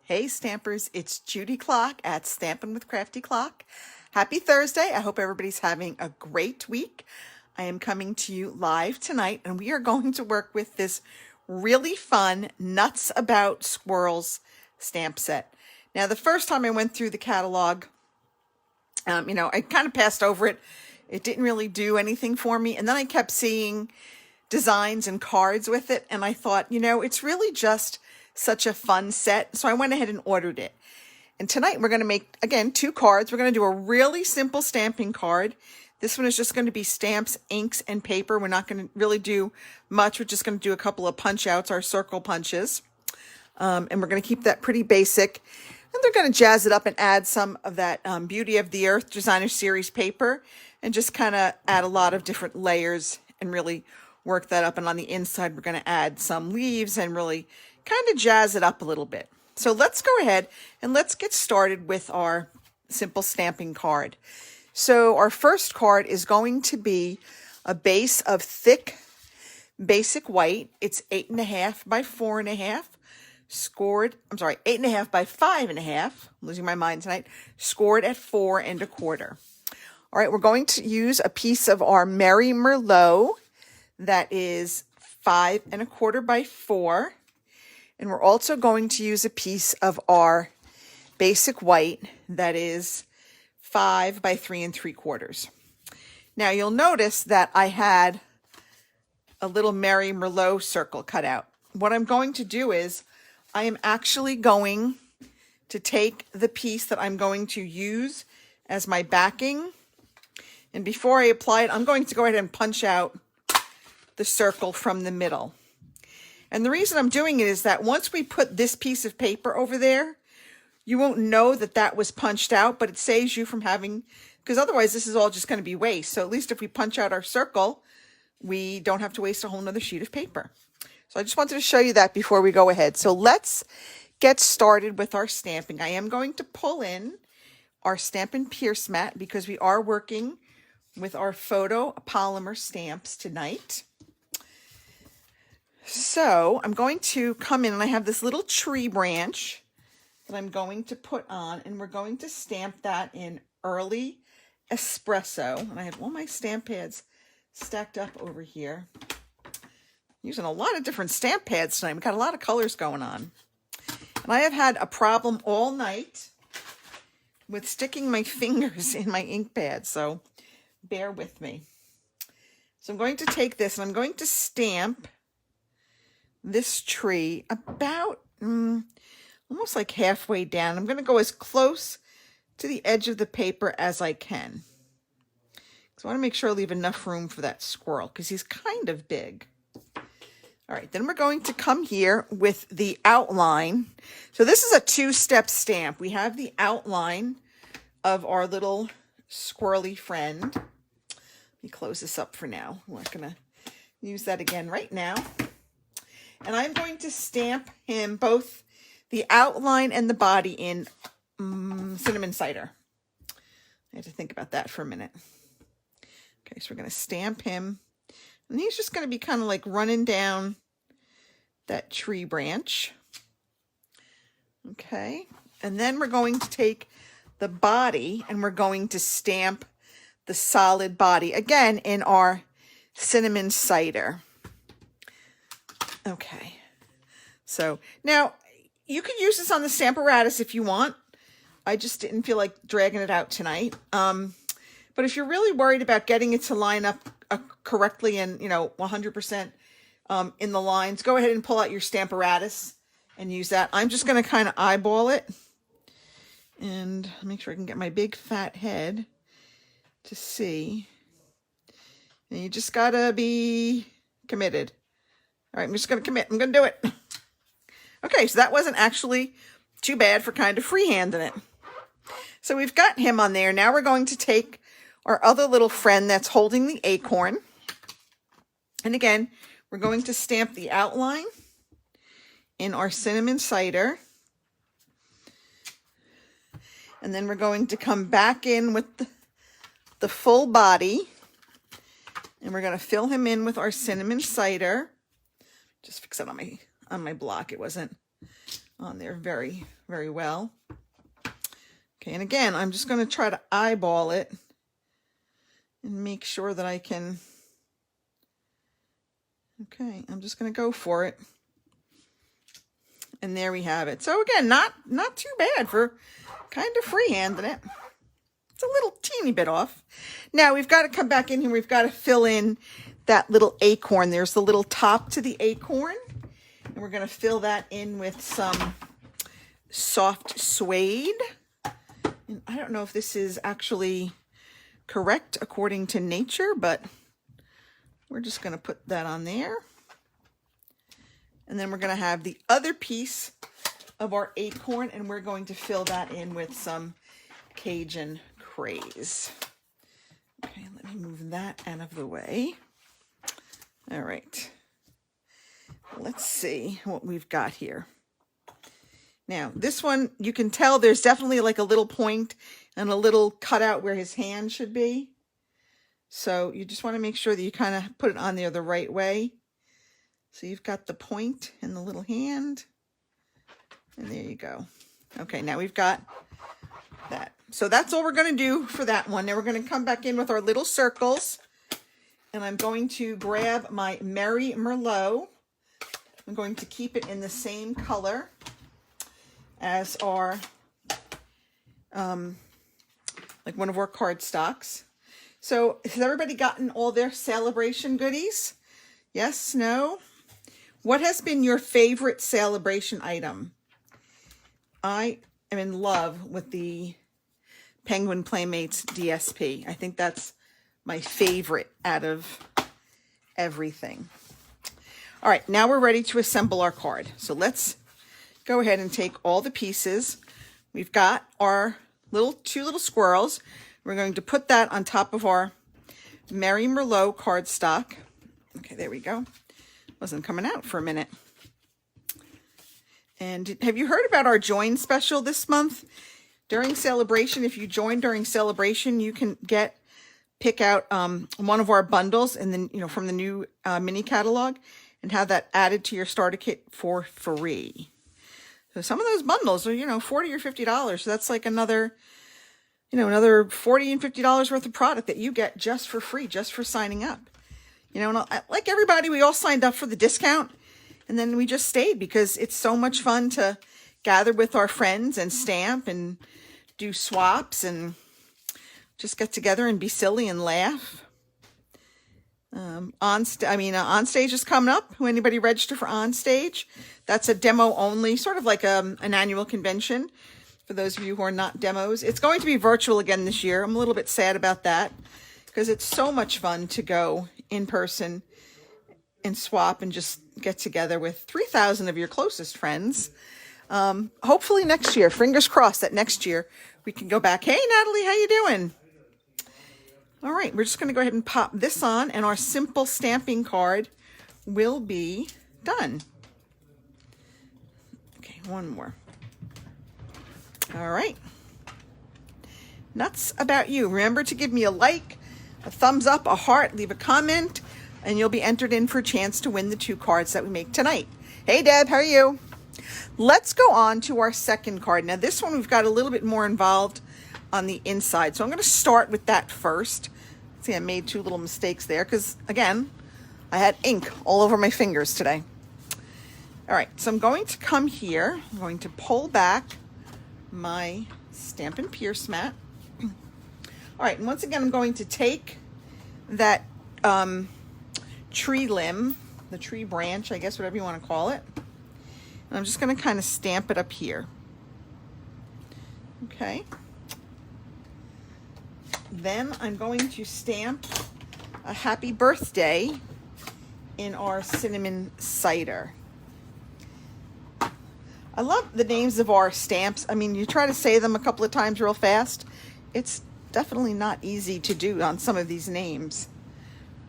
Hey Stampers, it's Judy Klock at Stampin' with Crafty Klock. Happy Thursday. I hope everybody's having a great week. I am coming to you live tonight and we are going to work with this really fun Nuts About Squirrels stamp set. Now the first time I went through the catalog, I kind of passed over it. It didn't really do anything for me. And then I kept seeing designs and cards with it. And I thought, it's really just such a fun set. So I went ahead and ordered it. And tonight we're going to make, again, 2 cards. We're going to do a really simple stamping card. This one is just going to be stamps, inks, and paper. We're not going to really do much. We're just going to do a couple of punch outs, our circle punches. And we're going to keep that pretty basic. And they're going to jazz it up and add some of that Beauty of the Earth Designer Series paper and just kind of add a lot of different layers and really work that up. And on the inside, we're going to add some leaves and really kind of jazz it up a little bit. So let's go ahead and let's get started with our simple stamping card. So our first card is going to be a base of thick basic white. It's 8.5 by 4.5. Scored, 8.5 by 5.5. I'm losing my mind tonight. Scored at 4 1/4. All right, we're going to use a piece of our Merry Merlot that is 5 1/4 by 4. And we're also going to use a piece of our basic white that is 5 by 3 3/4. Now you'll notice that I had a little Merry Merlot circle cut out. What I'm going to do is I am actually going to take the piece that I'm going to use as my backing. And before I apply it, I'm going to go ahead and punch out the circle from the middle. And the reason I'm doing it is that once we put this piece of paper over there, you won't know that that was punched out, but it saves you from having, because otherwise this is all just going to be waste. So at least if we punch out our circle, we don't have to waste a whole nother sheet of paper. So I just wanted to show you that before we go ahead. So let's get started with our stamping. I am going to pull in our Stampin' Pierce mat because we are working with our photo polymer stamps tonight. So I'm going to come in and I have this little tree branch that I'm going to put on, and we're going to stamp that in Early Espresso. And I have all my stamp pads stacked up over here. Using a lot of different stamp pads tonight. We've got a lot of colors going on. And I have had a problem all night with sticking my fingers in my ink pad, so bear with me. So I'm going to take this and I'm going to stamp this tree about almost like halfway down. I'm going to go as close to the edge of the paper as I can. So I want to make sure I leave enough room for that squirrel because he's kind of big. All right, then we're going to come here with the outline. So this is a 2-step stamp. We have the outline of our little squirrely friend. Let me close this up for now. We're not going to use that again right now. And I'm going to stamp him both the outline and the body in cinnamon cider. I had to think about that for a minute. Okay, so we're going to stamp him. And he's just going to be kind of like running down that tree branch. Okay, and then we're going to take the body and we're going to stamp the solid body, again, in our cinnamon cider. Okay, so now you could use this on the Stamparatus if you want. I just didn't feel like dragging it out tonight. But if you're really worried about getting it to line up correctly and, 100% in the lines, go ahead and pull out your Stamparatus and use that. I'm just going to kind of eyeball it and make sure I can get my big fat head to see. And you just got to be committed. All right, I'm just going to commit. I'm going to do it. Okay, so that wasn't actually too bad for kind of freehanding it. So we've got him on there. Now we're going to take our other little friend that's holding the acorn. And again, we're going to stamp the outline in our cinnamon cider. And then we're going to come back in with the full body. And we're going to fill him in with our cinnamon cider. Just fix it on my block. It wasn't on there very, very well. Okay, and again, I'm just going to try to eyeball it and make sure that I can. Okay, I'm just going to go for it. And there we have it. So again, not too bad for kind of freehanding it. It's a little teeny bit off. Now we've got to come back in here. We've got to fill in that little acorn. There's the little top to the acorn. And we're going to fill that in with some soft suede. And I don't know if this is actually correct according to nature, but we're just going to put that on there. And then we're going to have the other piece of our acorn, and we're going to fill that in with some Cajun craze. Okay, let me move that out of the way. All right. Let's see what we've got here. Now, this one, you can tell there's definitely like a little point and a little cutout where his hand should be. So you just want to make sure that you kind of put it on there the right way. So you've got the point and the little hand. And there you go. Okay, now we've got that. So that's all we're going to do for that one. Now we're going to come back in with our little circles. And I'm going to grab my Merry Merlot. I'm going to keep it in the same color as our, like one of our cardstocks. So has everybody gotten all their celebration goodies? Yes? No? What has been your favorite celebration item? I am in love with the Penguin Playmates DSP. I think that's my favorite out of everything. All right, now we're ready to assemble our card. So let's go ahead and take all the pieces. We've got our two little squirrels. We're going to put that on top of our Merry Merlot cardstock. Okay, there we go. Wasn't coming out for a minute. And have you heard about our join special this month? During celebration, if you join during celebration, you can pick out one of our bundles and then, from the new mini catalog and have that added to your starter kit for free. So some of those bundles are, $40 or $50. So that's like another $40 and $50 worth of product that you get just for free, just for signing up. And like everybody, we all signed up for the discount and then we just stayed because it's so much fun to gather with our friends and stamp and do swaps and just get together and be silly and laugh. On stage is coming up. Anybody register for on stage? That's a demo only, sort of like an annual convention for those of you who are not demos. It's going to be virtual again this year. I'm a little bit sad about that because it's so much fun to go in person and swap and just get together with 3,000 of your closest friends. Hopefully next year, fingers crossed that next year we can go back. Hey, Natalie, how you doing? All right, we're just going to go ahead and pop this on and our simple stamping card will be done. Okay, one more. All right. Nuts about you. Remember to give me a like, a thumbs up, a heart, leave a comment, and you'll be entered in for a chance to win the 2 cards that we make tonight. Hey, Deb, how are you? Let's go on to our second card. Now, this one we've got a little bit more involved on the inside. So I'm going to start with that first. See, I made 2 little mistakes there because, again, I had ink all over my fingers today. All right, so I'm going to come here. I'm going to pull back my Stampin' Pierce mat. All right, and once again, I'm going to take that tree limb, the tree branch, I guess, whatever you want to call it. And I'm just going to kind of stamp it up here. Okay. Then I'm going to stamp a happy birthday in our cinnamon cider. I love the names of our stamps. I mean, you try to say them a couple of times real fast. It's definitely not easy to do on some of these names.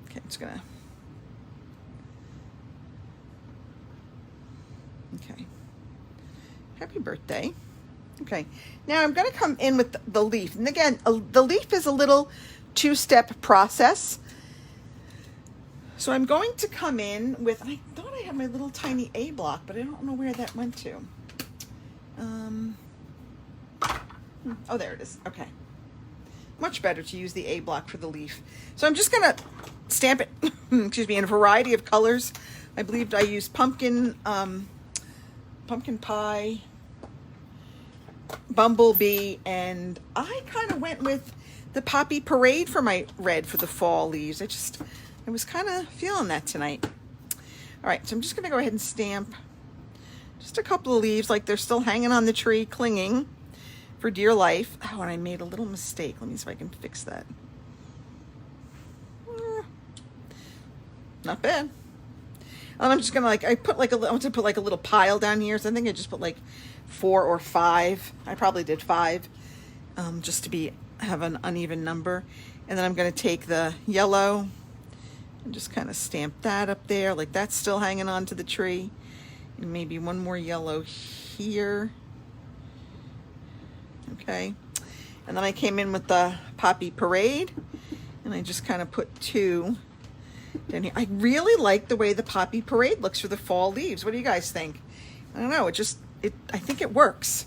Okay, I'm just gonna. Okay. Happy birthday. Okay, now I'm going to come in with the leaf. And again, the leaf is a little 2-step process. So I'm going to come in with, I thought I had my little tiny A block, but I don't know where that went to. Oh, there it is. Okay. Much better to use the A block for the leaf. So I'm just going to stamp it, excuse me, in a variety of colors. I believe I used pumpkin pie, Bumblebee, and I kind of went with the Poppy Parade for my red for the fall leaves. I was kind of feeling that tonight. All right, so I'm just going to go ahead and stamp just a couple of leaves like they're still hanging on the tree, clinging for dear life. Oh, and I made a little mistake. Let me see if I can fix that. Not bad. And I'm just gonna I want to put like a little pile down here. So I think I just put like 4 or 5. I probably did 5, just to have an uneven number. And then I'm gonna take the yellow and just kind of stamp that up there, like that's still hanging on to the tree. And maybe one more yellow here. Okay. And then I came in with the Poppy Parade, and I just kind of put 2 down here. I really like the way the Poppy Parade looks for the fall leaves. What do you guys think? I don't know. I think it works.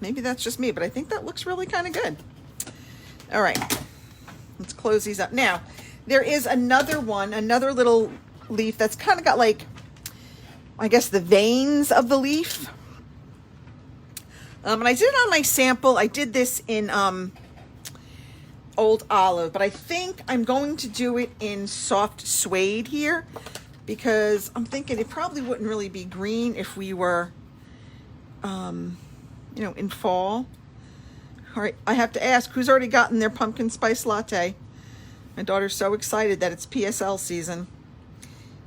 Maybe that's just me, but I think that looks really kind of good. All right. Let's close these up. Now, there is another little leaf that's kind of got like, I guess, the veins of the leaf. And I did it on my sample. I did this in Old Olive, but I think I'm going to do it in soft suede here because I'm thinking it probably wouldn't really be green if we were, in fall. All right, I have to ask, who's already gotten their pumpkin spice latte? My daughter's so excited that it's PSL season.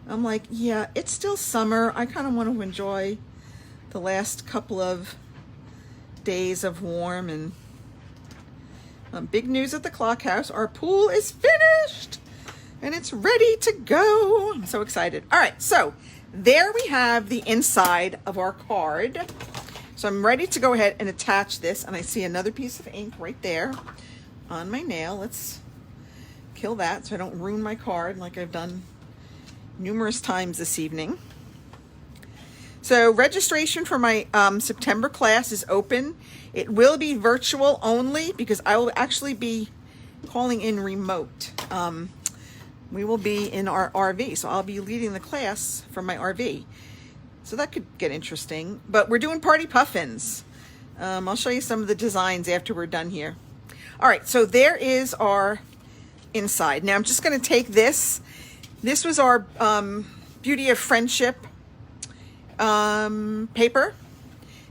I'm like, yeah, it's still summer. I kind of want to enjoy the last couple of days of warm. And big news at the Klock house, our pool is finished and it's ready to go. I'm so excited. All right, so there we have the inside of our card. So I'm ready to go ahead and attach this, and I see another piece of ink right there on my nail. Let's kill that so I don't ruin my card like I've done numerous times this evening. So registration for my September class is open. It will be virtual only because I will actually be calling in remote. We will be in our RV, so I'll be leading the class from my RV. So that could get interesting. But we're doing party puffins. I'll show you some of the designs after we're done here. All right, so there is our inside. Now I'm just going to take this. This was our Beauty of Friendship paper,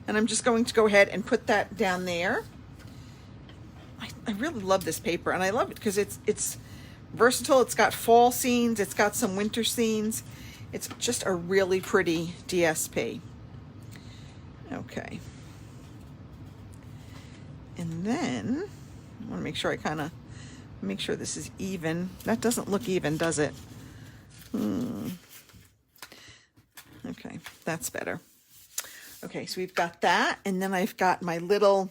and I'm just going to go ahead and put that down there. I really love this paper, and I love it because it's versatile. It's got fall scenes, it's got some winter scenes. It's just a really pretty DSP. Okay, and then I want to make sure make sure this is even. That doesn't look even, does it? Okay, that's better. Okay, so we've got that, and then I've got my little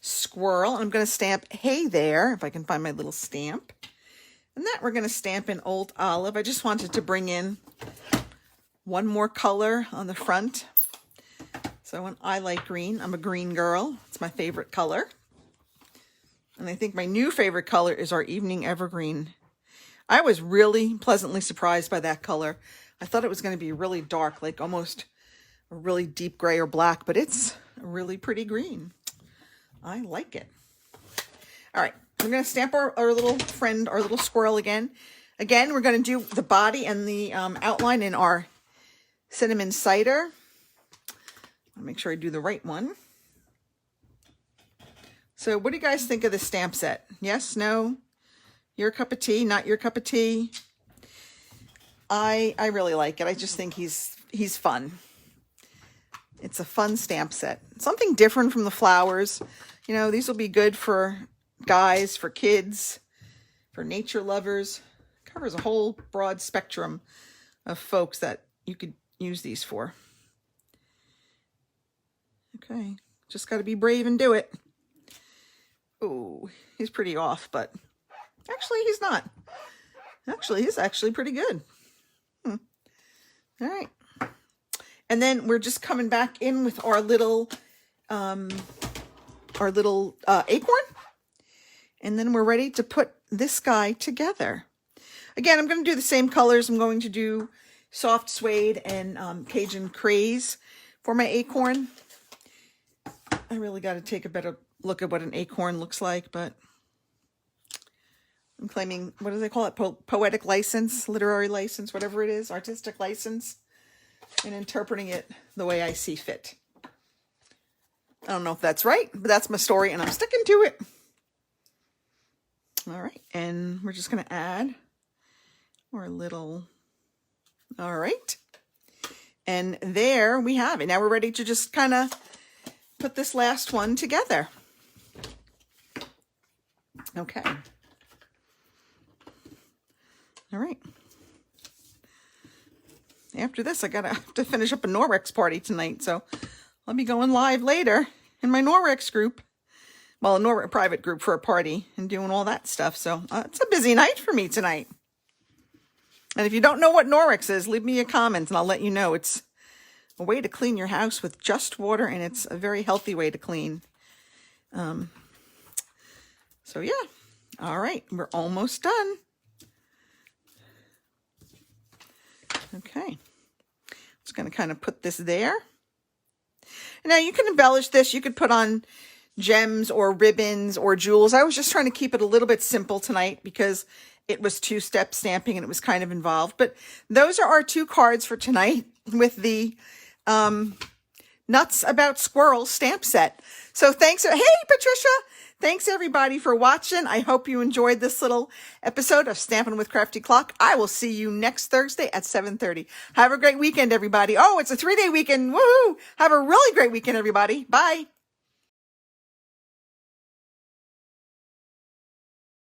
squirrel. I'm going to stamp hey there, if I can find my little stamp. And that we're going to stamp in Old Olive. I just wanted to bring in one more color on the front. So I like green. I'm a green girl. It's my favorite color. And I think my new favorite color is our Evening Evergreen. I was really pleasantly surprised by that color. I thought it was going to be really dark, like almost a really deep gray or black, but it's a really pretty green. I like it. All right, we're going to stamp our little friend, our little squirrel again. Again, we're going to do the body and the outline in our cinnamon cider. I'll make sure I do the right one. So what do you guys think of the stamp set? Yes, no? Your cup of tea, not your cup of tea? I really like it. I just think he's fun. It's a fun stamp set. Something different from the flowers. You know, these will be good for guys, for kids, for nature lovers. It covers a whole broad spectrum of folks that you could use these for. Okay, just got to be brave and do it. Oh, he's pretty off, but actually he's not. Actually, he's actually pretty good. All right. And then we're just coming back in with our little acorn. And then we're ready to put this guy together. Again, I'm going to do the same colors. I'm going to do soft suede and Cajun craze for my acorn. I really got to take a better look at what an acorn looks like, but I'm claiming, what do they call it? Poetic license, literary license, whatever it is, artistic license, and interpreting it the way I see fit. I don't know if that's right, but that's my story, and I'm sticking to it. All right, and we're just going to add our little, all right. And there we have it. Now we're ready to just kind of put this last one together. Okay. All right. After this, I have to finish up a Norwex party tonight, so I'll be going live later in my Norwex group. Well, a Norwex private group for a party and doing all that stuff. So it's a busy night for me tonight. And if you don't know what Norwex is, leave me a comment and I'll let you know. It's a way to clean your house with just water, and it's a very healthy way to clean. So yeah. All right, we're almost done. Okay. Just going to kind of put this there. Now you can embellish this. You could put on gems or ribbons or jewels. I was just trying to keep it a little bit simple tonight because it was two-step stamping and it was kind of involved. But those are our 2 cards for tonight with the Nuts About Squirrels stamp set. So thanks. Hey, Patricia. Thanks, everybody, for watching. I hope you enjoyed this little episode of Stampin' with Crafty Klock. I will see you next Thursday at 7:30. Have a great weekend, everybody. Oh, it's a 3-day weekend. Woohoo! Have a really great weekend, everybody. Bye.